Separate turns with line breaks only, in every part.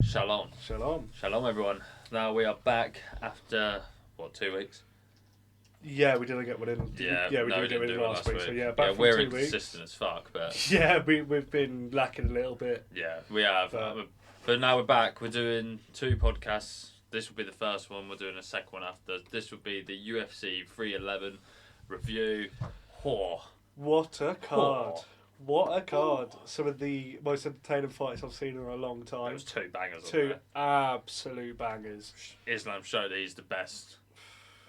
Shalom.
Shalom.
Shalom, everyone. Now we are back after, 2 weeks?
Yeah, we didn't get one in.
We
didn't get one in last week. So yeah, back from
we're
2 weeks.
inconsistent as fuck, but
yeah, we've been lacking a little bit.
Yeah, we have. But now we're back. We're doing 2 podcasts. This will be the first one. We're doing a second one after. This will be the UFC 311 review.
What a card! What a card! Some of the most entertaining fights I've seen in a long time.
It was 2 bangers.
2 absolute bangers.
Islam showed that he's the best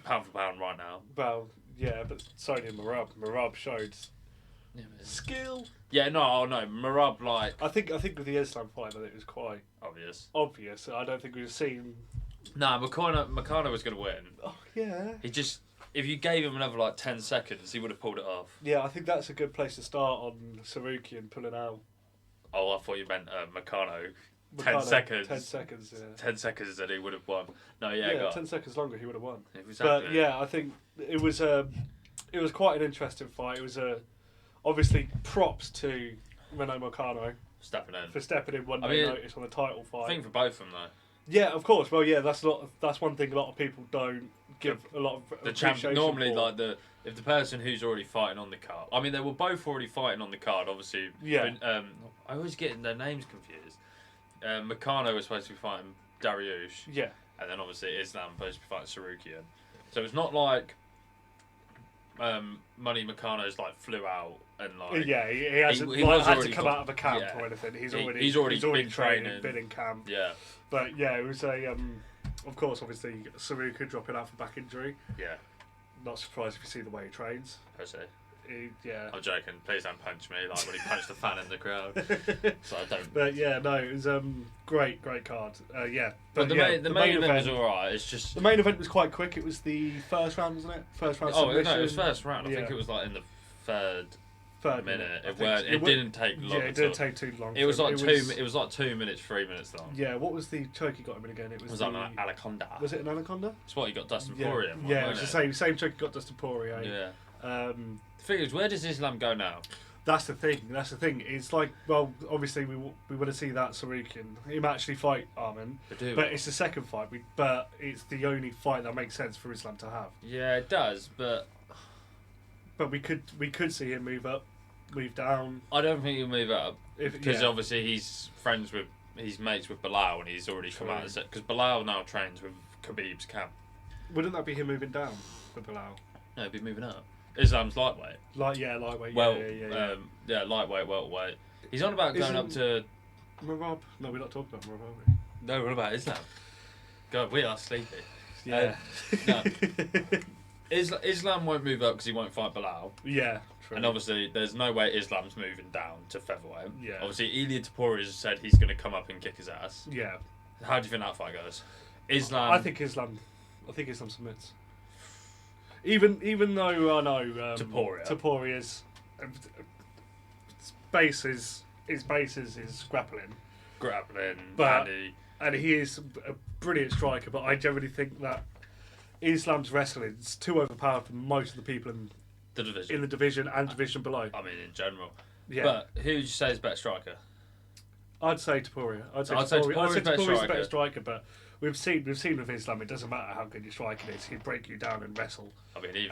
pound for pound right now.
Well, yeah, but so did Merab. Merab showed skill.
Yeah, no, Merab, like...
I think with the Islam fight, I think it was quite obvious. I don't think we've seen...
Nah, Meccano was going to win.
Oh, yeah.
He just... If you gave him another, 10 seconds, he would have pulled it off.
Yeah, I think that's a good place to start on Sarukian pulling out.
Oh, I thought you meant Meccano. 10 seconds.
10 seconds, yeah.
10 seconds and he would have won. No,
yeah, 10 seconds longer he would have won.
Exactly.
But yeah, I think it was quite an interesting fight. It was obviously props to Renato Moicano for stepping in one day notice on a title fight.
I think for both of them though.
Yeah, of course. Well, yeah, that's one thing a lot of people don't give a lot of appreciation
normally
for.
If the person who's already fighting on the card. I mean, they were both already fighting on the card, obviously.
Yeah.
But, I always get their names confused. Meccano was supposed to be fighting Dariush.
Yeah.
And then obviously Islam was supposed to be fighting Sarukian. So it's not like Money Meccano's flew out and
yeah, he hasn't had to come out of a camp or anything. He's already
been
training, been in camp.
Yeah.
But yeah, it was of course, obviously Sarukian dropping out for back injury.
Yeah.
Not surprised if you see the way he trains.
Per se.
Yeah.
I'm joking. Please don't punch me like when he punched the fan in the crowd. So I don't.
But yeah, no, it was great card. Yeah.
But the main event was alright. It's just
the main event was quite quick. It was the first round, wasn't it? First round.
Oh no, it was first round. I think it was in the third minute. It didn't take long.
Yeah, it didn't take too long.
It was like 2 minutes, 3 minutes long.
Yeah. What was the choke he got him in again? It was
an anaconda.
Was it an anaconda?
It's what he got Dustin Poirier.
Yeah, it was the same choke he got Dustin Poirier.
Yeah. The thing is, where does Islam go now?
That's the thing. It's obviously we want to see that Sarukian him actually fight Arman, but it's the second fight. But it's the only fight that makes sense for Islam to have.
Yeah, it does, but
we could see him move up, move down.
I don't think he'll move up because obviously he's mates with Bilal and he's already come out because Bilal now trains with Khabib's camp.
Wouldn't that be him moving down for Bilal?
No, he'd be moving up. Islam's lightweight.
Lightweight.
Lightweight, welterweight. He's on about going up to
Merab. No, we're not talking about Merab, are we?
No, what about Islam? God, we are sleepy.
Yeah.
No. Islam won't move up because he won't fight Bilal.
Yeah, true.
And obviously, there's no way Islam's moving down to featherweight.
Yeah.
Obviously, Ilia Topuria has said he's going to come up and kick his ass.
Yeah.
How do you think that fight goes? Islam.
I think Islam submits. Even though I know Topuria's base is grappling, and he is a brilliant striker. But I generally think that Islam's wrestling is too overpowered for most of the people in the division and division below.
I mean, in general.
Yeah.
But who would you say is better striker?
I'd say Topuria. I'd say Topuria's a better striker, but we've seen with Islam, it doesn't matter how good your striker is, he'd break you down and wrestle.
I mean, he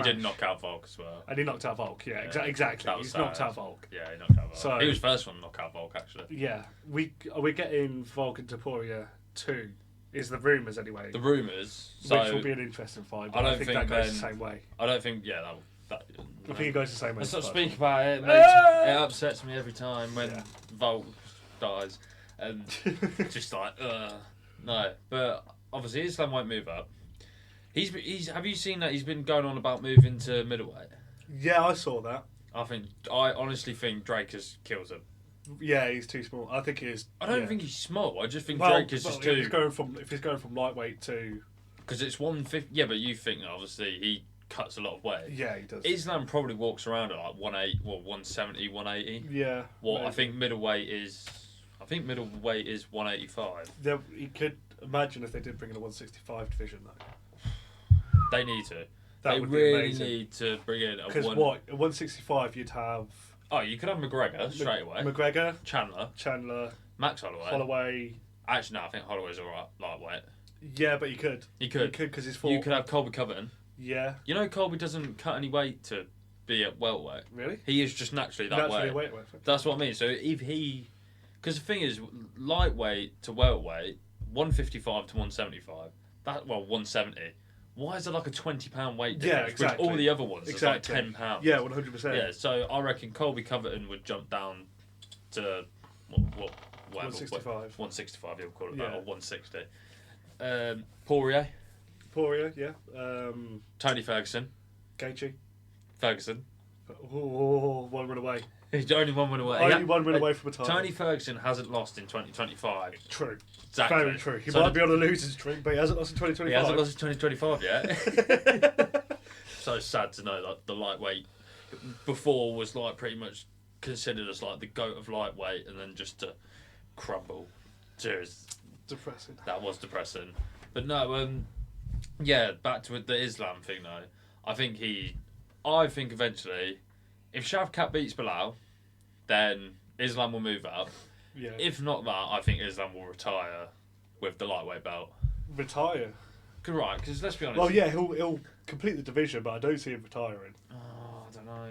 did knock out Volk as well.
And he knocked out Volk, yeah. Exactly. He's knocked out Volk.
Yeah, he knocked out Volk.
So,
he was first one to knock out Volk, actually.
Yeah. We're getting Volk and Topuria 2, is the rumours anyway.
The rumours.
Which will be an interesting fight, but I think that goes the same way.
I don't think,
I think it goes the same way.
Let's not speak about it. It upsets me every time when Volk dies. And just no, but obviously Islam won't move up. He's. Have you seen that he's been going on about moving to middleweight?
Yeah, I saw that.
I honestly think Drake has killed him.
Yeah, he's too small. I think he is.
I don't think he's small. I just think Drake is just too.
If he's going from lightweight to.
Because it's 150. Yeah, but you think obviously he cuts a lot of weight.
Yeah, he does.
Islam probably walks around at 170, 180.
Yeah.
I think middleweight is. I think middleweight is 185.
You could imagine if they did bring in a 165 division though.
They need to.
They
really need to bring in a
because what at 165 you'd have.
Oh, you could have McGregor straight away.
McGregor,
Chandler,
Max
Holloway, Actually, no, I think Holloway's alright lightweight.
Yeah, but he could.
He could
because he's fought.
You could have Colby Covington.
Yeah.
You know, Colby doesn't cut any weight to be at welterweight.
Really?
He is just naturally that way.
Weight.
That's what I mean. So if he, because the thing is, lightweight to welterweight, 155 to 175. 170. Why is there like a £20 weight difference?
Yeah, exactly.
With all the other ones, it's like £10.
Yeah, 100%.
Yeah, so I reckon Colby Covington would jump down to whatever,
165.
165, you'll call it that, or 160. Poirier.
Yeah.
Tony Ferguson.
Gaethje.
Ferguson.
Oh, one win away.
He's only one win away.
Only one win away from a title.
Tony Ferguson hasn't lost in 2025.
True.
Exactly.
Very true. He might be on a losing streak, but he hasn't lost in 2025.
He hasn't lost in 2025 yet. So sad to know that the lightweight before was like pretty much considered as like the GOAT of lightweight, and then just to crumble. Cheers.
Depressing.
That was depressing. But no, yeah, back to the Islam thing though. I think eventually, if Shavkat beats Bilal, then Islam will move up.
Yeah.
If not that, I think Islam will retire with the lightweight belt.
Retire?
Right, because let's be honest.
Well, yeah, he'll complete the division, but I don't see him retiring.
Oh, I don't know.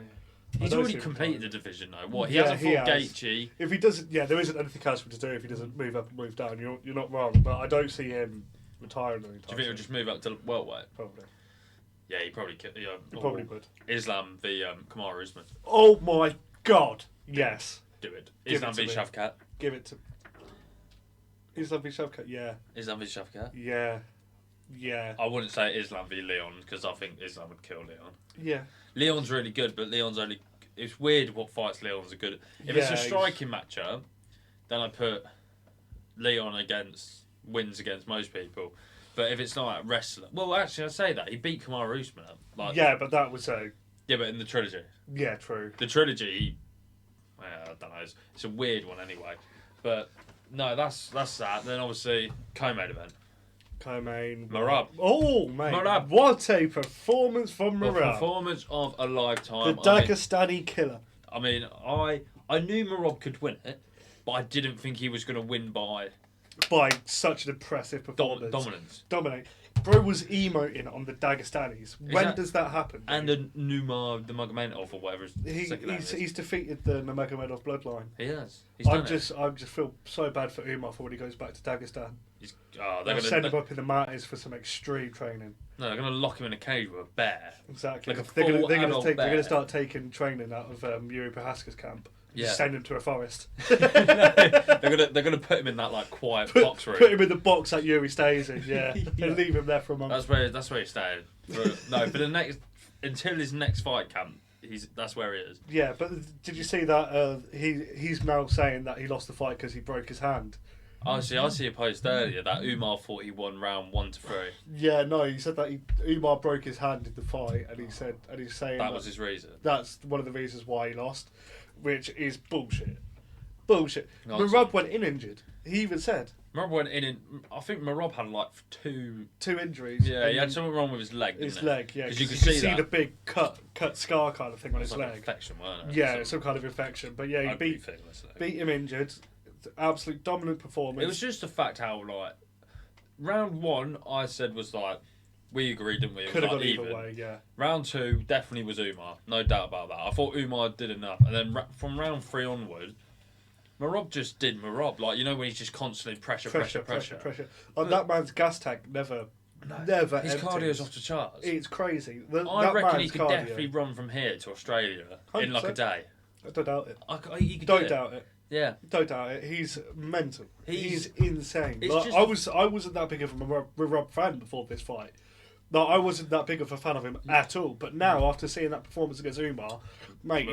He's already completed the division though. What, he hasn't fought Gaethje?
If he doesn't, yeah, there isn't anything else for him to do if he doesn't move up and move down. You're not wrong, but I don't see him retiring anytime.
Do you think he'll just move up to welterweight?
Probably.
Yeah, he probably could.
He probably would.
Islam v Kamaru Usman.
Oh my God! Yes.
Do it. Islam v Shavkat.
Give it to. Islam v Shavkat. Yeah.
Islam v Shavkat.
Yeah. Yeah.
I wouldn't say Islam v Leon because I think Islam would kill Leon.
Yeah.
Leon's really good, but Leon's only. It's weird what fights Leon's are good. If it's a striking matchup, then I put Leon wins against most people. But if it's not like wrestler, well, actually, I say that he beat Kamaru Usman. Like,
yeah, but that was a.
Yeah, but in the trilogy.
Yeah, true.
The trilogy, I don't know. It's a weird one anyway. But no, that's that. Then obviously co-main event.
Co-main.
Merab.
Oh, mate.
Merab.
What a performance from Merab.
The performance of a lifetime.
The Dagestani killer.
I mean, I knew Merab could win it, but I didn't think he was going to win by
such an impressive performance.
Dominate.
Bro was emoting on the Dagestanis. When does that happen?
And the Numar, the Magomedov or whatever.
He's defeated the Magomedov bloodline.
He has.
I just feel so bad for Umar for when he goes back to Dagestan. They're going to send him up in the mountains for some extreme training.
No, they're going to lock him in a cage with a bear.
Exactly.
Like
they're going to start taking training out of Yuri Prohaska's camp. Yeah. Just send him to a forest.
They're gonna put him in that like quiet box room.
Put him in the box that Yuri stays in, yeah. And leave him there for a month.
That's where he's staying. For the next until his next fight camp, that's where he is.
Yeah, but did you see that he's now saying that he lost the fight because he broke his hand?
I see a post earlier that Umar thought he won round 1 to 3.
Yeah, no, he said that Umar broke his hand in the fight, and he's saying
that was his reason.
That's one of the reasons why he lost, which is bullshit. Merab went in injured. He even said.
Merab went in. I think Merab had like two
injuries.
Yeah, he had something wrong with his leg.
His leg, yeah.
Because you could
see the big cut scar kind of thing on his leg.
Infection, wasn't it?
Yeah, some kind of infection. But yeah, he beat him injured. Absolute dominant performance.
It was just the fact how like round 1 I said was like we agreed, didn't we?
Could have gone either way, yeah.
Round 2 definitely was Umar, no doubt about that. I thought Umar did enough, and then from round 3 onward, Merab just did Merab, like you know when he's just constantly pressure.
And that man's gas tank never.
His cardio's off the charts.
It's crazy.
I reckon he could definitely run from here to Australia 100%. In like a day.
I don't doubt it.
Don't
doubt it.
Yeah,
don't doubt it. He's mental. He's insane.
Like,
I wasn't that big of a Merab fan before this fight. No, I wasn't that big of a fan of him at all. But now, after seeing that performance against Umar, mate,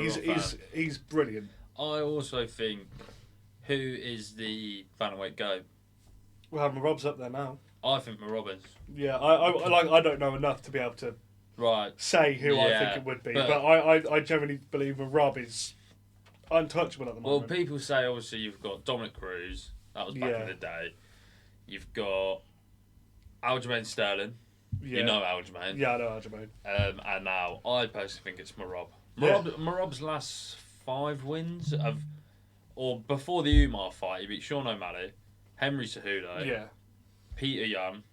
he's brilliant.
I also think who is the bantamweight go?
Well, Merab's up there now.
I think Merab is.
Yeah, I don't know enough to be able to say who I think it would be, but I generally believe Merab is untouchable at the moment.
Well, people say obviously you've got Dominic Cruz. That was back in the day. You've got Aljamain Sterling. Yeah. You know Aljamain.
Yeah, I know Aljamain.
And now I personally think it's Merab. Merab's last 5 wins or before the Umar fight, he beat Sean O'Malley, Henry Cejudo,
Yeah.
Peter Yan,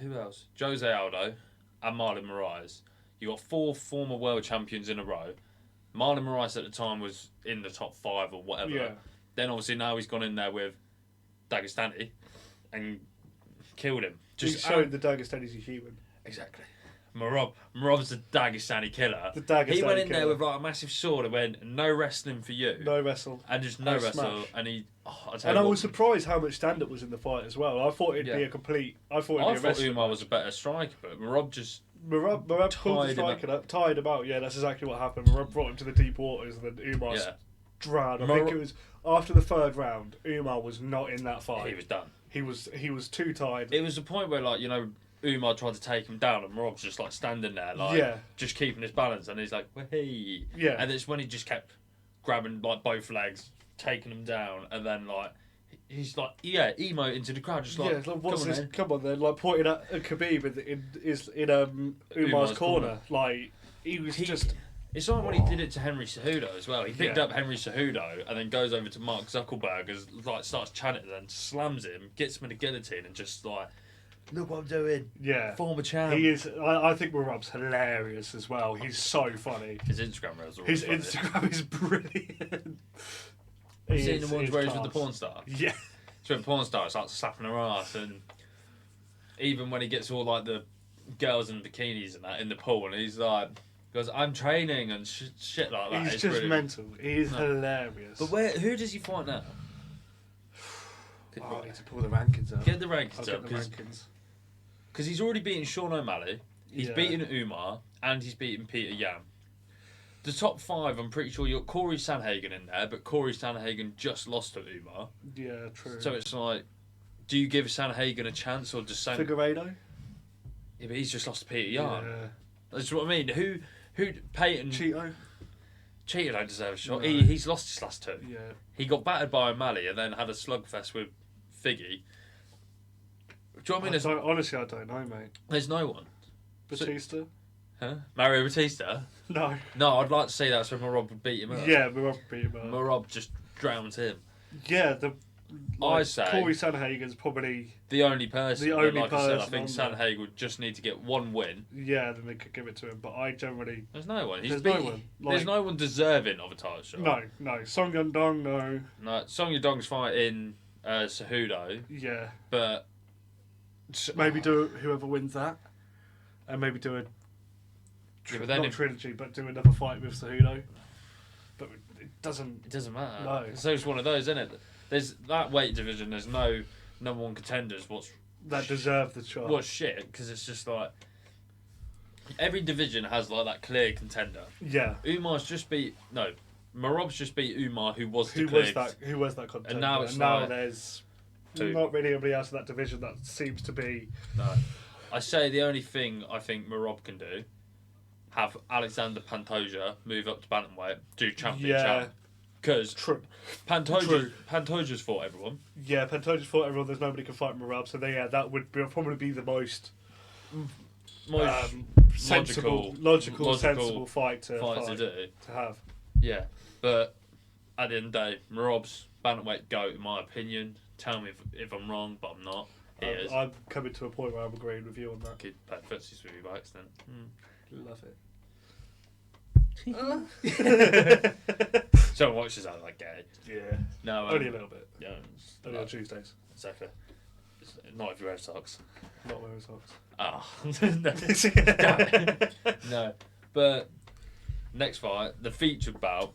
who else? Jose Aldo, and Marlon Moraes. You got 4 former world champions in a row. Marlon Moraes at the time was in the top 5 or whatever.
Yeah.
Then obviously now he's gone in there with Dagestani and killed him.
He showed the Dagestani's a human.
Exactly. Marob's the Dagestani killer.
The Dagestani
he went in
killer.
there with like a massive sword and went, no wrestling for you.
No wrestle.
And just no wrestle.
Smash.
And he...
I was surprised how much stand-up was in the fight as well. I thought it'd be a complete... I thought
Umar was a better striker, but Marob just...
Marob pulled the striker up, tied him out. Yeah, that's exactly what happened. Marob brought him to the deep waters and then Umar drowned. I think it was after the 3rd round, Umar was not in that fight.
He was done.
He was too tired.
It was the point where, like, you know, Umar tried to take him down and Marob's just, like, standing there, like, just keeping his balance. And he's like, hey.
Yeah.
And it's when he just kept grabbing, like, both legs, taking him down, and then, like, he's like, emo into the crowd, just like,
what's this? Come on, then, like pointing at Khabib in Umar's corner. Like he was just.
It's like when he did it to Henry Cejudo as well. He picked up Henry Cejudo and then goes over to Mark Zuckerberg and like starts chanting, and then slams him, gets him in a guillotine, and just like, look what I'm doing.
Yeah,
former champ.
He is. I think Marob's hilarious as well. He's so funny.
His Instagram reels are
His
funny.
Instagram is brilliant.
Have you seen the ones where he's with the porn star?
Yeah.
So with porn star, starts slapping her ass, and even when he gets all like the girls in bikinis and that in the pool, and he's like, goes, I'm training and shit like that.
He's just mental. He's hilarious.
But who does he fight now?
I need to pull the rankings up.
Get the rankings
I'll
up.
get the rankings.
Because he's already beaten Sean O'Malley, he's beaten Umar, and he's beaten Peter Yan. The top 5, I'm pretty sure you got Corey Sandhagen in there, but Corey Sandhagen just lost to Umar.
Yeah, true.
So it's like, do you give Sandhagen a chance or just
Figueiredo?
Yeah, but he's just lost to Peter Yan.
Yeah.
That's what I mean. Who Peyton...
Cheeto
don't deserve a shot.
No.
He's lost his last 2.
Yeah.
He got battered by O'Malley and then had a slugfest with Figgy. Do you know what I mean?
Honestly, I don't know, mate.
There's no one.
Batista?
Huh? Mario Batista?
No.
No, I'd like to see that so Marob would beat him up.
Yeah, Marob beat him up.
Marob just drowned him.
Yeah,
I say
Corey Sandhagen's probably
the only person.
The only
like I said, I
person
think
on there.
Sandhagen would just need to get one win.
Yeah, then they could give it to him. But I generally
There's no one.
There's no one.
There's no one deserving of a title shot.
no. Song Yundong, no.
No, Song Yadong's fighting Cejudo,
Yeah,
but
maybe do whoever wins that, and maybe do a
but then
not trilogy, but do another fight with Cejudo. But it doesn't.
It doesn't matter.
No.
So it's one of those, isn't it? There's that weight division. There's no number 1 contenders.
That deserve the shot.
What's shit? Because it's just like every division has like that clear contender.
Yeah.
Umar's just beat Marob's just beat Umar, who was
Who was that contender?
And now it's
now
like
there's
2.
not really anybody else in that division that seems to be.
No. I say the only thing I think Marob can do, have Alexander Pantoja move up to bantamweight, do champion champ. Because Pantoja's fought everyone.
Yeah, Pantoja's fought everyone. There's nobody can fight Marob, so that would probably be the most sensible, sensible fight to have.
Yeah, but at the end of the day, Marob's bantamweight GOAT in my opinion. Tell me if I'm wrong, but I'm not. He is.
I'm coming to a point where I'm agreeing with you on that.
Keep playing footsies with you by accident.
Love it.
Someone watches that like gay.
Yeah.
No,
only a little bit.
Yeah.
Only on Tuesdays.
Exactly. Not if you wear socks.
Not wearing socks.
No. But next fight, the featured bout,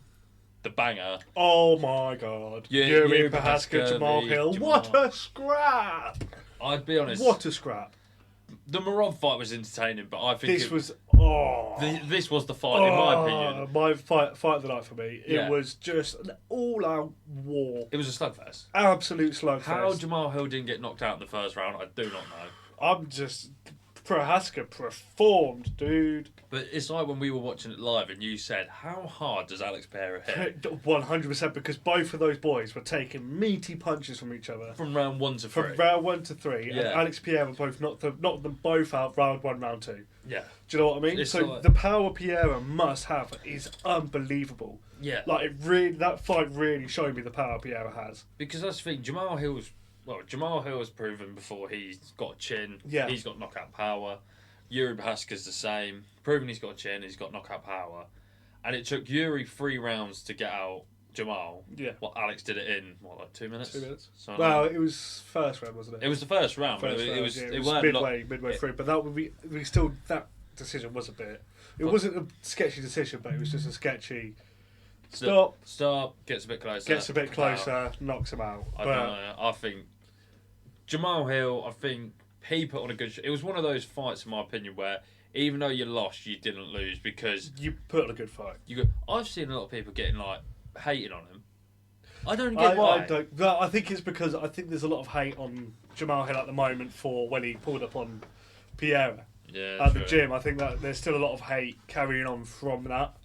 the banger.
Oh my god. Yuri Prochazka, Jamal Hill. What a scrap!
I'd be honest.
What a scrap.
The Marob fight was entertaining, but I think
this was
the fight in my opinion.
My fight of the night for me. It was just an all-out war.
It was a slugfest.
Absolute slugfest.
How Jamal Hill didn't get knocked out in the first round, I do not know.
Prochazka performed, dude.
But it's like when we were watching it live and you said, how hard does Alex Pereira hit?
100%, because both of those boys were taking meaty punches from each other.
From round 1 to 3.
From round 1 to 3.
Yeah.
And Alex Pereira both knocked them both out round 1, round 2.
Yeah.
Do you know what I mean?
It's
so
like...
the power Pereira must have is unbelievable.
Yeah.
Like, that fight really showed me the power Pereira has.
Because that's the thing, Jamal Hill's well, Jamal Hill has proven before he's got a chin.
Yeah.
He's got knockout power. Yuri Prohaska's the same. Proven he's got a chin. He's got knockout power. And it took Yuri 3 rounds to get out Jamal.
Yeah.
Well, Alex did it in, like 2 minutes?
2 minutes.
So,
Well, it was first round, wasn't it?
it was the first round.
First
But
round,
it was
midway through. But that would be still, that decision was a bit. It wasn't a sketchy decision, but it was just a sketchy. Stop.
Gets a bit closer.
Knocks him out.
I don't know. I think Jamal Hill. I think he put on a good. It was one of those fights, in my opinion, where even though you lost, you didn't lose because
you put on a good fight.
I've seen a lot of people getting like hating on him. I don't get why.
I think it's because I think there's a lot of hate on Jamal Hill at the moment for when he pulled up on Piera at the gym. I think that there's still a lot of hate carrying on from that.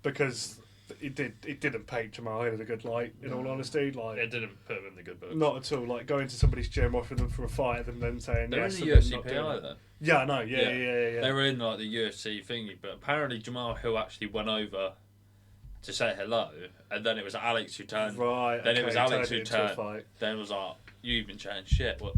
Because it didn't paint Jamal Hill in a good light, in all honesty. Like,
it didn't put him in the good books.
Not at all. Like, going to somebody's gym, offering them for a fight, and then saying
they were
yes.
in the UFC PI though.
Yeah, I know. Yeah.
They were in like the UFC thingy, but apparently Jamal Hill actually went over to say hello, and then it was Alex who turned.
Right.
Then it was Alex who turned. Then it was like, you've been chatting shit. Well,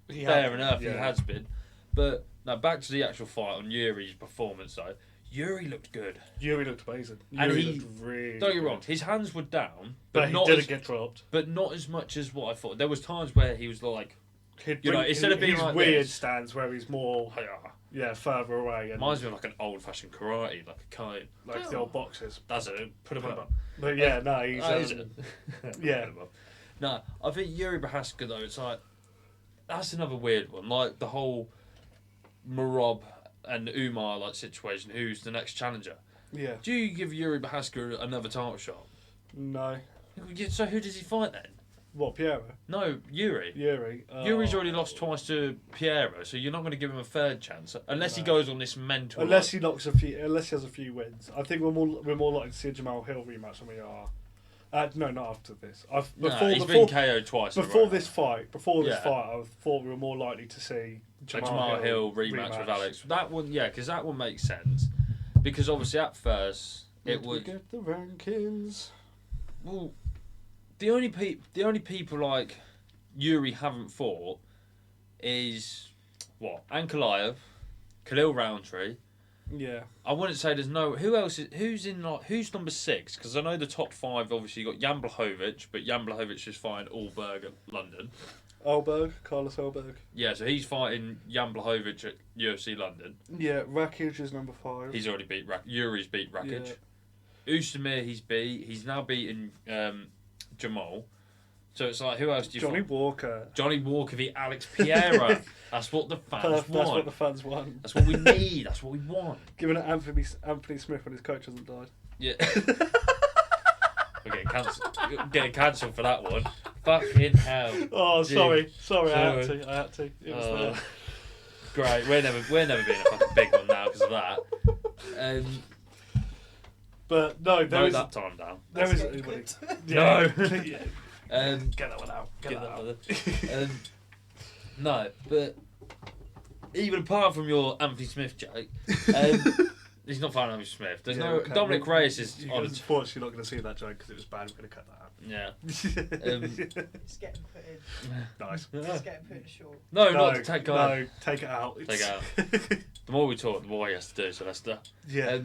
fair enough, he has been. But now back to the actual fight on Yuri's performance though. Yuri looked good.
Yuri looked amazing.
And
Yuri looked really
don't get me wrong, his hands were down,
but he didn't get dropped.
But not as much as what I thought. There was times where he was like, instead of being
his
like
weird
this,
stands where he's more further away. And
reminds me of like an old fashioned karate, like a kite,
like the old boxers.
That's it. Put him up.
But yeah, no, he's yeah.
No, I think Yuri Prohaska though, it's like that's another weird one. Like the whole Marab and Umar like situation. Who's the next challenger?
Yeah.
Do you give Yuri Prohaska another title shot?
No.
So who does he fight then?
What, Piera?
No, Yuri. Yuri's already lost twice to Piera, so you're not going to give him a third chance unless he goes on this mental.
Unless he has a few wins. I think we're more likely to see a Jamal Hill rematch than we are. No, not after this.
He's been KO'd twice.
Before this fight, I thought we were more likely to see
Jamal Hill rematch with Alex. That one, because that one makes sense. Because obviously at first it would
get the rankings.
Well, the only people like Yuri haven't fought is what ANKALAEV, Khalil Roundtree.
Yeah.
I wouldn't say there's no. Who's number 6? Because I know the top 5. Obviously, you got Jan Blachowicz, but Jan Blachowicz is fighting Allberg at London.
Carlos Allberg.
Yeah, so he's fighting Jan Blachowicz at UFC London.
Yeah, Rakic is number 5.
He's already beat Yuri's beat Rakic. Yeah. Ustamir he's now beaten Jamal. So it's like, who else do you
Johnny Walker.
Johnny Walker v Alex Piera. That's what the fans want.
That's what the fans want.
That's what we need. That's what we want.
Giving it Anthony Smith when his coach hasn't died.
Yeah. We're getting cancelled for that one. Fucking hell.
Oh, sorry. I had to. It was
great. We're never being a fucking big one now because of that.
But no, there was
that time down.
There was
no.
Get that one out. Get that out.
No, but even apart from your Anthony Smith joke, he's not fighting Anthony Smith. There's no Dominic Reyes is.
Unfortunately, not going to see that joke because it was bad. We're going to cut that out.
Yeah.
It's getting put in.
Nice.
It's getting put in short.
No, take it out.
No, take it out.
Take it out. The more we talk, the more he has to do. So that's the.
Yeah.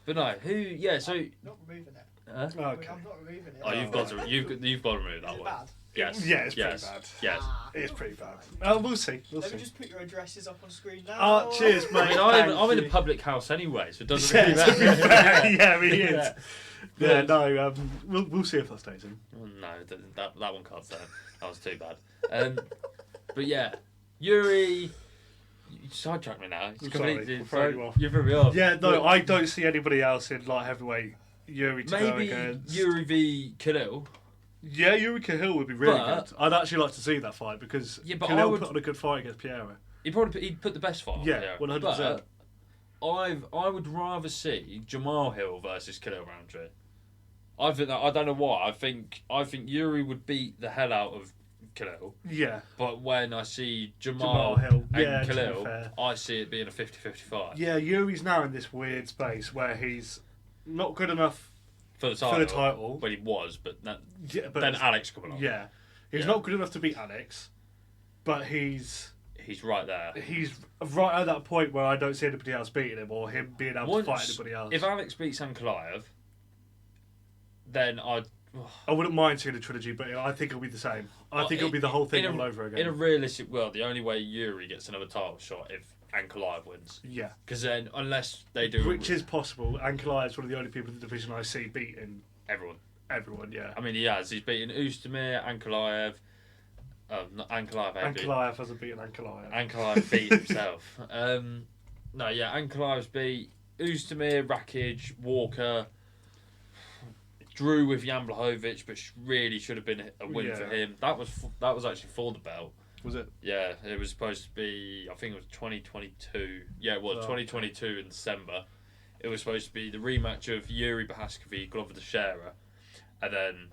But no, who? Yeah, so.
I'm not removing it.
Okay.
I'm not removing it.
Oh, you've got to remove that
Is it
one.
bad?
Yes.
Yeah, it's pretty bad.
Yes.
It is pretty bad. We'll see.
Let me just put your addresses up on screen now.
Oh, cheers, mate.
I mean, I'm in a public house anyway, so it doesn't really matter.
Yeah, he is. Yeah, no, we'll see if that stays in.
No, that one can't stay. That was too bad. But yeah, Yuri. You sidetracked me now.
I'm sorry, you off.
You threw me off.
Yeah, no, I don't see anybody else in light heavyweight Yuri to go
maybe
against.
Yuri v Khalil.
Yeah, Yuri Cahill would be really good. I'd actually like to see that fight because Cahill put on a good fight against Piera.
He'd put the best fight on Piera.
100%.
I would rather see Jamal Hill versus Khalil Roundtree. I think that, I don't know why. I think Yuri would beat the hell out of Khalil.
Yeah.
But when I see Jamal Hill and Khalil, I see it being a 50-50 fight.
Yeah, Yuri's now in this weird space where he's not good enough
for the title. Well, he was, but then Alex come along.
Yeah. He's not good enough to beat Alex, but he's
right there.
He's right at that point where I don't see anybody else beating him or him being able to fight anybody else.
If Alex beats ANKALAEV, then I
wouldn't mind seeing a trilogy, but I think it'll be the same. I think it'll be the whole thing all over again.
In a realistic world, the only way Yuri gets another title shot if ANKALAEV wins.
Yeah.
Because then, unless they do...
Which is possible. ANKALAEV is one of the only people in the division I see beating... Everyone, yeah.
I mean, he has. He's beaten Oosthumer, ANKALAEV... not ANKALAEV.
ANKALAEV hasn't beaten ANKALAEV.
ANKALAEV beat himself. ANKALAEV's beat Oosthumer, Rakic, Walker... Drew with Jan Blachowicz, but really should have been a win for him. That was actually for the belt.
Was it?
Yeah, it was supposed to be. I think it was 2022. Yeah, it was 2022 in December. It was supposed to be the rematch of Yuri Prochazka v Glover Teixeira, and then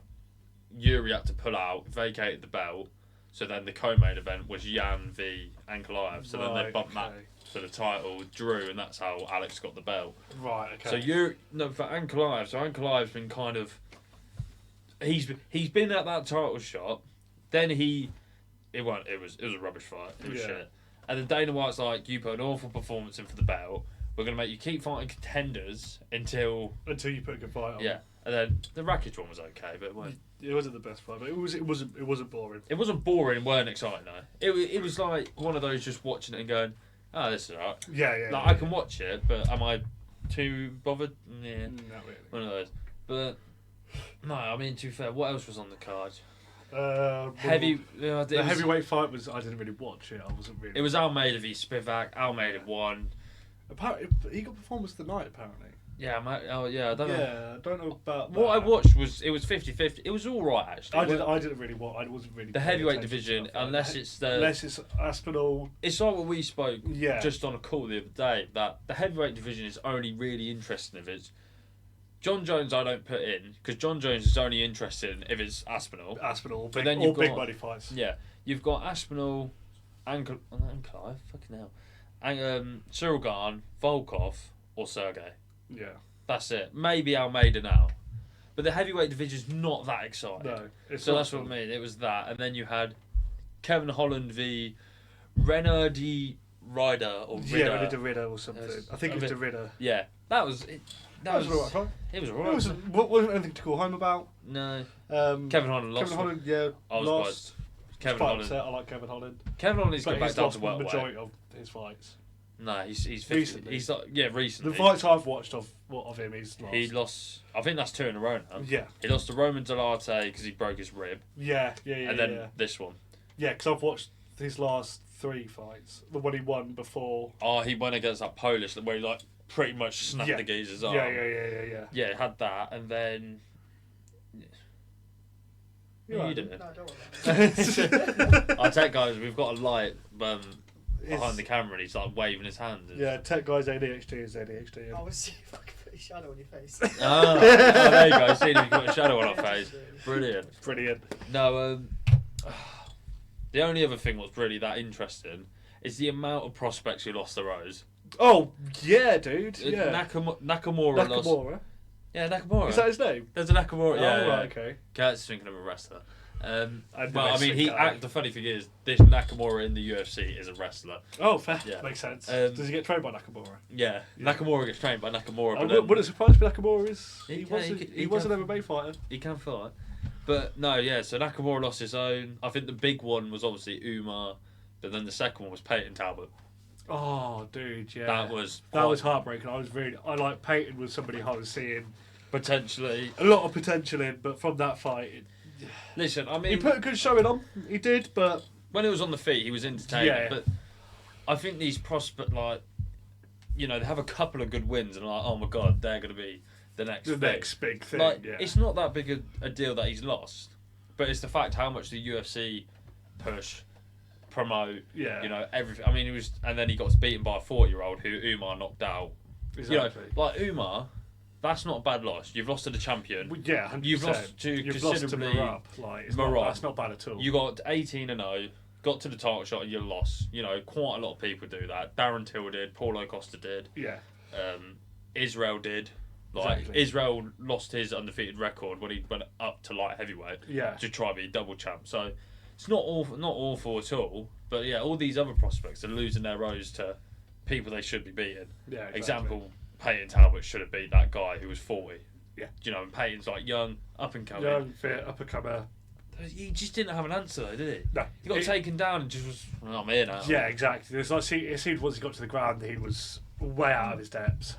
Yuri had to pull out, vacated the belt. So then the co-main event was Jan v ANKALAEV. So then they bumped that to the title, Drew, and that's how Alex got the belt.
Right. Okay.
So for ANKALAEV. So ANKALAEV's been kind of. He's been at that title shot. Then it was a rubbish fight. It was shit. And then Dana White's like, you put an awful performance in for the belt. We're gonna make you keep fighting contenders until
you put a good fight on.
Yeah. And then the Rakic one was okay, but
it wasn't the best fight, but it wasn't boring.
It wasn't boring, weren't exciting though. It was like one of those just watching it and going, oh, this is alright.
Yeah.
I can watch it, but am I too bothered? Yeah.
Not really.
One of those. But no, I mean, to be fair, what else was on the card?
The heavyweight fight was. I didn't really watch it. I wasn't really.
It was Almeida v Spivak. Almeida won.
Apparently, he got performance of the night. Apparently.
Yeah, mate. Oh, yeah. I don't know.
Yeah, I don't know about
what
that.
I watched was 50-50. It was all right actually.
I didn't really watch. I wasn't really.
The heavyweight division, unless it's
Aspinall.
It's like what we spoke just on a call the other day, that the heavyweight division is only really interesting if it's John Jones. I don't put in because John Jones is only interesting if it's Aspinall.
But then you've got big money fights.
Yeah, you've got Aspinall, ANKALAEV, fucking hell, and Cyril Gane, Volkov, or Sergey.
Yeah.
That's it. Maybe Almeida now. But the heavyweight division's not that exciting.
No.
So that's what I mean. It was that. And then you had Kevin Holland v Renner de Ryder or Ridder.
Yeah, Renner de Ridder or something. I think it was de Ridder.
Yeah. That was it. That was
alright fight.
It was alright.
Wasn't anything to call home about.
No. Kevin Holland lost.
Kevin Holland, yeah.
I was
lost.
Kevin Holland.
Upset. I like Kevin Holland.
Kevin Holland needs to go back down to
the majority of his fights.
No, he's
recently.
He's like, recently.
The fights I've watched of him, he's lost.
He lost. I think that's 2 in a row now.
Yeah.
He lost to Roman Delarte because he broke his rib.
Yeah.
And then this one.
Yeah, because I've watched his last 3 fights. The one he won before.
Oh, he went against that Polish where he like pretty much snapped the geezer's arm.
Yeah.
Yeah, had that, and then.
You
did it.
No, don't worry.
Our tech guys, we've got a light behind the camera, and he's like waving his hand.
Yeah, tech guys ADHD is ADHD.
I was see if I could put a shadow on your face.
Oh, there you go. See if you got a shadow on our face. Brilliant. No, the only other thing what's really that interesting is the amount of prospects who lost the Rose.
Oh, yeah, dude. Yeah.
Nakamura lost. Yeah, Nakamura.
Is that his name?
There's a Nakamura.
Oh, right, okay.
Kurt's thinking of a wrestler. The funny thing is, this Nakamura in the UFC is a wrestler.
Oh, fair. Yeah. Makes sense. Does he get trained by Nakamura?
Yeah. Nakamura gets trained by Nakamura.
What a surprise for Nakamura is he was an MMA fighter.
He can fight. But no, yeah, so Nakamura lost his own. I think the big one was obviously Umar, but then the second one was Peyton Talbot.
Oh, dude, yeah.
That was
heartbreaking. I like Peyton was somebody I was seeing
potentially
a lot of potential in, but from that fight,
listen, I mean,
he put a good showing on. He did, but
when it was on the feet, he was entertaining. Yeah. But I think these prospects, they have a couple of good wins, and oh my god, they're going to be the next
big thing.
It's not that big a deal that he's lost, but it's the fact how much the UFC push, promote, everything. I mean, and then he got beaten by a 40-year-old who Umar knocked out.
Exactly.
Umar, that's not a bad loss. You've lost to the champion.
Well, yeah, 100%.
You've lost to considerably.
Merab. That's not bad at all.
You got 18-0, got to the title shot, and you lost. Quite a lot of people do that. Darren Till did. Paulo Costa did.
Yeah.
Israel did. Like
Exactly.
Israel lost his undefeated record when he went up to light heavyweight to try to be double champ. So it's not awful at all. But yeah, all these other prospects are losing their rows to people they should be beating.
Yeah, exactly.
Example, Peyton Talbot should have beat that guy who was 40.
Yeah.
Do you know, and Peyton's like young, up and coming.
Young, fit, up and comer.
He just didn't have an answer though, did he?
No.
He got taken down and just was, well, I'm here now.
Yeah, exactly. It's like, it seemed once he got to the ground, he was way out of his depths.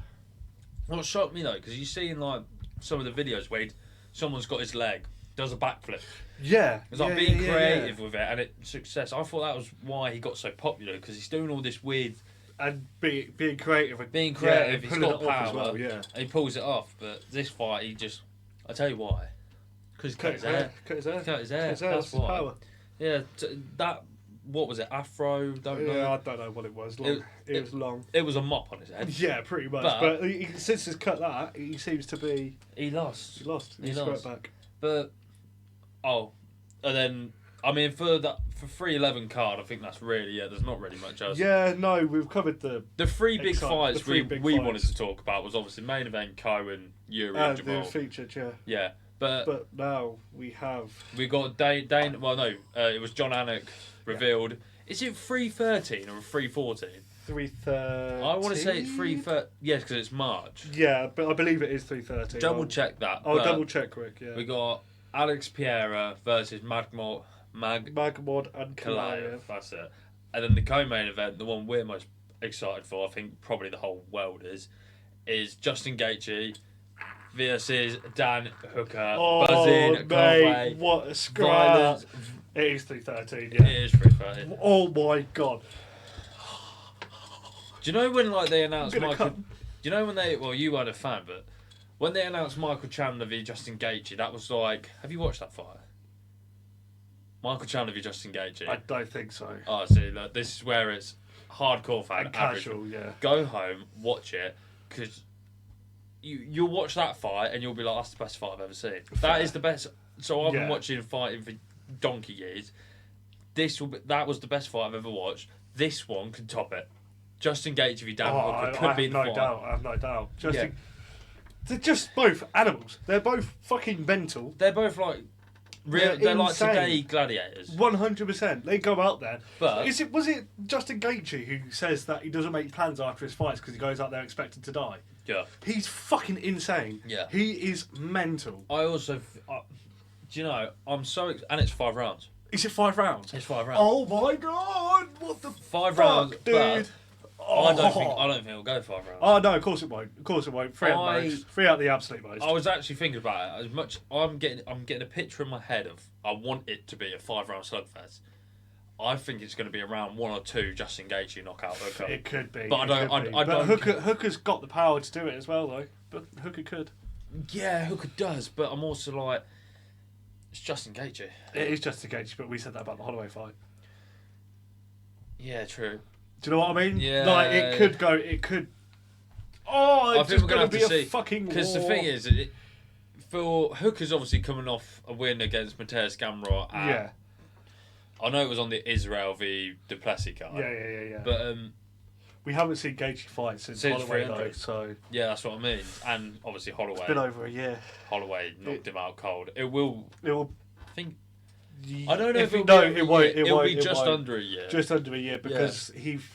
What shocked me though, because you see in like some of the videos where someone's got his leg, does a backflip.
Yeah.
It's like being creative with it and success. I thought that was why he got so popular, because he's doing all this weird.
And being creative.
Being creative, he's got power.
As well, yeah.
And he pulls it off, but this fight, I tell you why. Because he cut his hair.
Cut his hair.
That's why.
Power.
Yeah, that, what was it, afro? Don't know.
Yeah, I don't know what it was. Long. It was long.
It was a mop on his head.
Yeah, pretty much. But since he's cut that, he seems to be...
He lost.
He lost.
He lost.
Back.
But, and then, I mean, for 311 card, I think that's really, there's not really much else.
Yeah, no, we've covered the
three big fights we wanted to talk about was obviously main event, Cohen, Yuri, and Jamal.
The featured, yeah.
Yeah, but
now we
got Dane. Well, no, it was John Anik revealed. Yeah. Is it 313 or 314?
313.
I want to say it's 313. Yes, because it's March.
Yeah, but I believe it is 313.
Double check that.
I'll double check, Rick. Yeah.
We got Alex Pereira versus Magmod
ANKALAEV.
That's it. And then the co-main event, the one we're most excited for, I think probably the whole world is Justin Gaethje versus Dan Hooker. Buzzing,
mate, what a scrap! It is 313. Yeah,
it is 313.
Oh my god!
Do you know when they announced Michael? Do you know when they? Well, you weren't a fan, but when they announced Michael Chandler v Justin Gaethje, that was like. Have you watched that fight? Michael Chandler v Justin Gaethje.
I don't think so.
Oh, see, look, this is where it's hardcore fan,
and casual. Yeah.
Go home, watch it, because you'll watch that fight and you'll be like, "That's the best fight I've ever seen."
Fair.
That is the best. So I've been watching fighting for donkey years. That was the best fight I've ever watched. This one can top it. Justin Gaethje v Dan Hooker could be the fight.
I have no doubt. They're just both animals. They're both fucking mental.
They're both like. They're like today gladiators.
100%. They go out there.
But
was it Justin Gaethje who says that he doesn't make plans after his fights because he goes out there expecting to die?
Yeah.
He's fucking insane.
Yeah.
He is mental.
I also, do you know? I'm so and it's 5 rounds.
Is it 5 rounds?
It's 5 rounds.
Oh my god! What the
5 rounds,
dude?
I don't think it'll go 5 rounds.
Oh no, of course it won't. Of course it won't. Three out the absolute most.
I was actually thinking about it. As much I'm getting a picture in my head of I want it to be a 5-round slugfest. I think it's going to be around 1 or 2 Justin Gaethje knockout Hooker.
It could be.
But I don't.
Hooker's got the power to do it as well, though. But Hooker could.
Yeah, Hooker does. But I'm also like, it's Justin Gaethje.
It is Justin Gaethje, but we said that about the Holloway fight.
Yeah, true.
Do you know what I mean?
Yeah.
Like, it could go. It could. Oh, it's just going to be a fucking war.
Because the thing is, for Hooker's obviously coming off a win against Mateus Gamrot.
Yeah.
I know it was on the Israel v Duplessis card.
Yeah.
But
we haven't seen Gaethje fight since Holloway, though. So
yeah, that's what I mean. And obviously Holloway.
It's been over a year.
Holloway knocked him out cold. It will. I think. I don't know if
it won't. It
will
won't.
be just under a year.
Just under a year because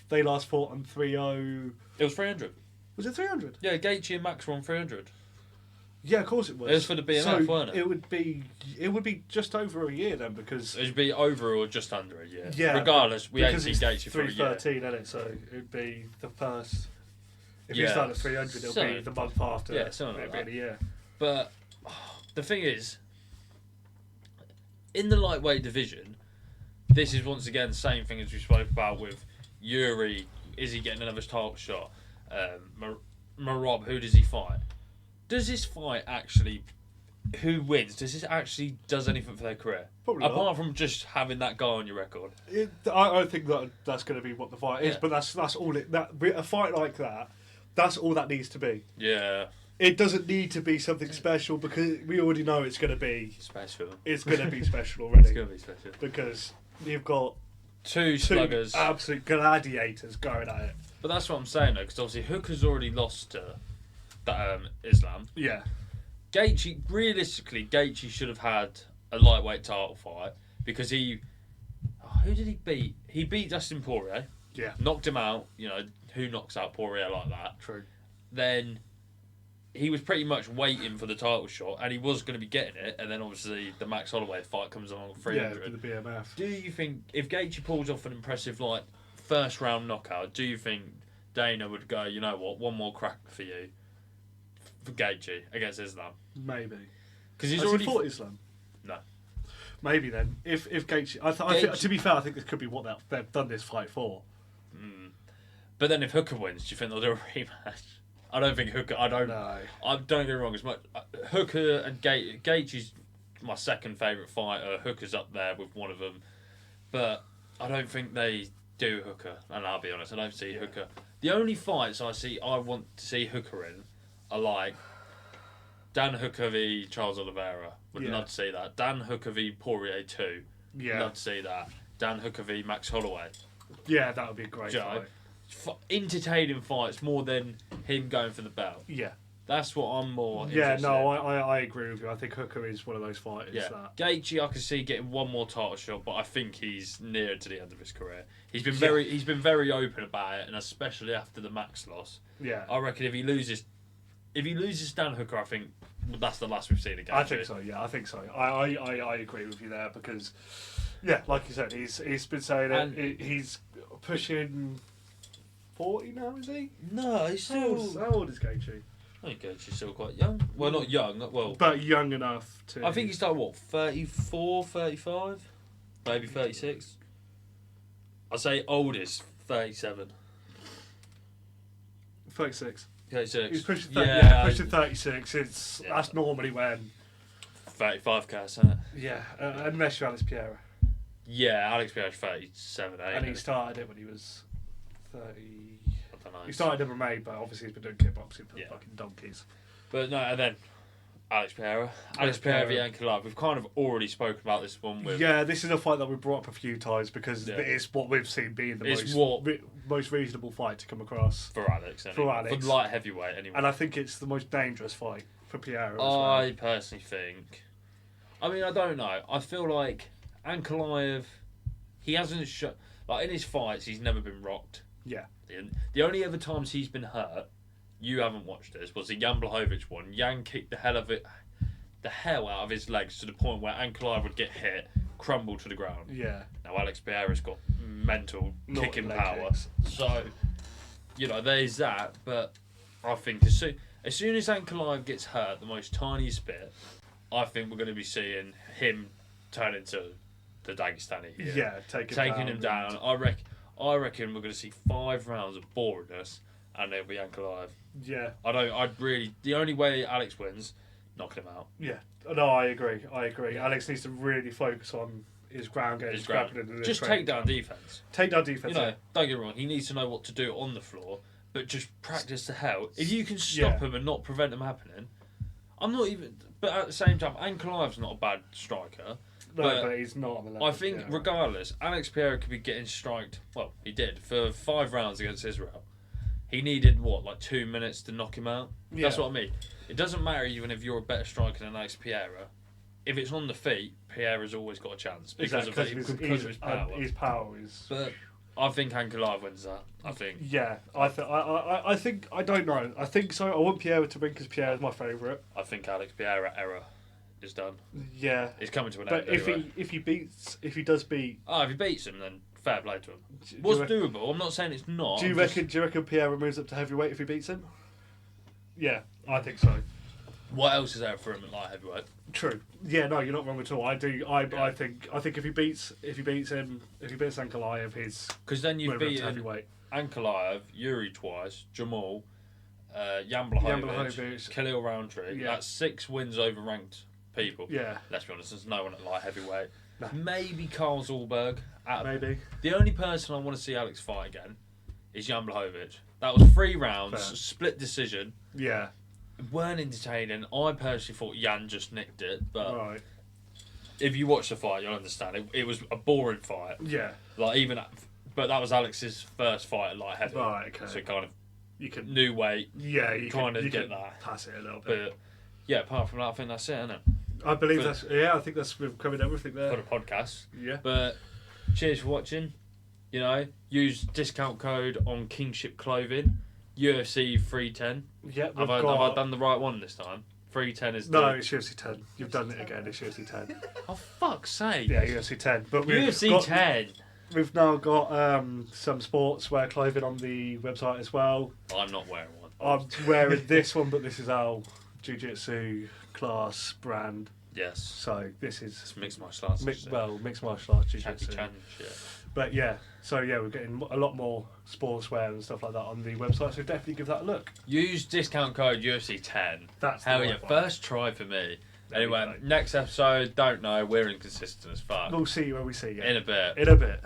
they last fought on 3-0.
It was 300.
Was it 300?
Yeah, Gaethje and Max were on 300.
Yeah, of course it was.
It was for the BMF, wasn't it?
It would be just over a year then because
it would be over or just under a year.
Yeah.
Regardless, we ain't seen Gaethje for a year.
313, isn't it? So it would be the first. If you start at 300, it'll be the month after.
Yeah, something like that.
A year.
But the thing is, in the lightweight division, this is once again the same thing as we spoke about with Yuri. Is he getting another title shot? Marab, who does he fight? Does this fight actually, who wins? Does this actually does anything for their career?
Probably
apart
not.
From just having that guy on your record.
I think that's going to be what the fight is, but that's all it. A fight like that, that's all that needs to be.
Yeah.
It doesn't need to be something special because we already know it's going to be
special.
It's going to be special already.
It's going to be special
because you've got
two sluggers,
absolute gladiators going at it.
But that's what I'm saying though, because obviously Hooker's already lost to Islam.
Yeah.
Gaethje should have had a lightweight title fight because who did he beat? He beat Dustin Poirier.
Yeah.
Knocked him out. Who knocks out Poirier like that?
True.
Then he was pretty much waiting for the title shot, and he was going to be getting it. And then obviously the Max Holloway fight comes along 300.
Yeah, the BMF.
Do you think if Gaethje pulls off an impressive first round knockout, do you think Dana would go, you know what, one more crack for you for Gaethje against Islam?
Maybe.
Because he's
Has
already
he fought Islam?
No.
Maybe then. If Gaethje, to be fair, I think this could be what they've done this fight for.
But then if Hooker wins, do you think they'll do a rematch? I don't think Hooker. I don't get me wrong. As much Hooker and Gaethje's my second favourite fighter. Hooker's up there with one of them, but I don't think they do Hooker. And I'll be honest, I don't see Hooker. The only fights I want to see Hooker in are like Dan Hooker v Charles Oliveira. Would love to see that. Dan Hooker v Poirier 2.
Yeah.
Love to see that. Dan Hooker v Max Holloway.
Yeah, that would be a great fight.
Entertaining fights more than him going for the belt.
Yeah.
That's what I'm more
Yeah,
interested
no,
in.
I agree with you. I think Hooker is one of those fighters.
Yeah. Gaethje, I can see getting one more title shot, but I think he's near to the end of his career. He's been very open about it, and especially after the Max loss.
Yeah.
I reckon if he loses Dan Hooker, I think that's the last we've seen of Gaethje.
I think so. Yeah, I think so. I agree with you there because, yeah, like you said, he's been saying it. He's pushing 40 now, is he?
No, he's still.
How old is Gaethje?
I think Gaethje's still quite young. Well, not young. Well,
but young enough to.
I think he's like what, 34, 35, maybe 36. I'd say oldest 37.
36.
36.
He's pushing pushing 36. That's normally when
35 isn't it?
Yeah, unless you're Alex Pereira.
Yeah, Alex Pereira's 37,
and he started it when he was 30.
I don't know.
He started MMA, but obviously he's been doing kickboxing for fucking donkeys.
But no, and then Alex Pereira v ANKALAEV. We've kind of already spoken about this one.
Yeah, this is a fight that we brought up a few times because it's what we've seen being the most reasonable fight to come across
for Alex. Anyway. For light heavyweight, anyway.
And I think it's the most dangerous fight for Pereira as
I personally think. I mean, I don't know. I feel like ANKALAEV, he hasn't in his fights, he's never been rocked.
Yeah.
The only other times he's been hurt, you haven't watched this, was the Jan Blachowicz one. Jan kicked the hell out of his legs to the point where ANKALAEV would get hit, crumble to the ground.
Yeah.
Now Alex Pereira's got mental kicking power, so there's that. But I think as soon as ANKALAEV gets hurt, the most tiniest bit, I think we're going to be seeing him turn into the Dagestani here.
Yeah, taking
him down. I reckon we're going to see 5 rounds of boringness, and it'll be ANKALAEV.
Yeah.
The only way Alex wins, knocking him out.
Yeah. No, I agree. Alex needs to really focus on his ground game.
Just take down defence.
Take down defence.
Don't get me wrong, he needs to know what to do on the floor, but just practice the hell. If you can stop him and not prevent them happening, I'm not even... But at the same time, ANKALAEV's not a bad striker.
No, but he's not on the level.
I think, regardless, Alex Pereira could be getting striked. Well, he did for 5 rounds against Israel. He needed 2 minutes to knock him out. Yeah. That's what I mean. It doesn't matter even if you're a better striker than Alex Pereira. If it's on the feet, Pereira's always got a chance because of his power.
His power is.
But I think ANKALAEV wins that. I think.
Yeah, I think I don't know. I think so. I want Pereira to win because Pereira's my favourite.
I think Alex Pereira era is done.
Yeah,
it's coming to an
end. But if he does beat,
if he beats him, then fair play to him. What's doable? I'm not saying it's not.
Do you reckon Pereira moves up to heavyweight if he beats him? Yeah, I think so.
What else is there for him at light heavyweight?
True. Yeah, no, you're not wrong at all. I do. I think if he beats ANKALAEV, his
because then you've beaten ANKALAEV, Yuri twice, Jamal, Jan Blachowicz, Khalil Roundtree. Yeah. That's 6 wins over ranked people.
Yeah.
Let's be honest, there's no one at light heavyweight. No. Maybe Carl Zolberg.
Maybe.
The only person I want to see Alex fight again is Jan Blachowicz. That was 3 rounds, split decision.
Yeah.
Weren't entertaining. I personally thought Jan just nicked it, but if you watch the fight, you'll understand. It was a boring fight.
Yeah.
But that was Alex's first fight at light heavy.
Right, okay.
So kind of
you can
new weight.
Yeah, you
kind of
you
get
can
that.
pass it a little bit.
But yeah, apart from that, I think that's it, isn't it?
I believe that's I think that's we've covered everything there
For the podcast.
Yeah.
But cheers for watching. You know, use discount code on Kingship Clothing, UFC 310.
Yeah,
Have I done the right one this time? 310 is
no, it's UFC 10. You've done it again. It's UFC 10.
Oh fuck's sake!
Yeah, UFC 10. But
UFC 10.
We've now got some sportswear clothing on the website as well.
I'm not wearing one.
I'm wearing this one, but this is our jiu-jitsu class brand.
Yes.
So this is
it's mixed martial arts.
mixed martial arts jiu-jitsu.
Shit.
But yeah, so yeah, we're getting a lot more sportswear and stuff like that on the website. So definitely give that a look.
Use discount code UFC 10.
That's
hell
the
yeah!
right one.
First try for me. Anyway, next episode. Don't know. We're inconsistent as fuck.
We'll see you when we see you.
In a bit.
In a bit.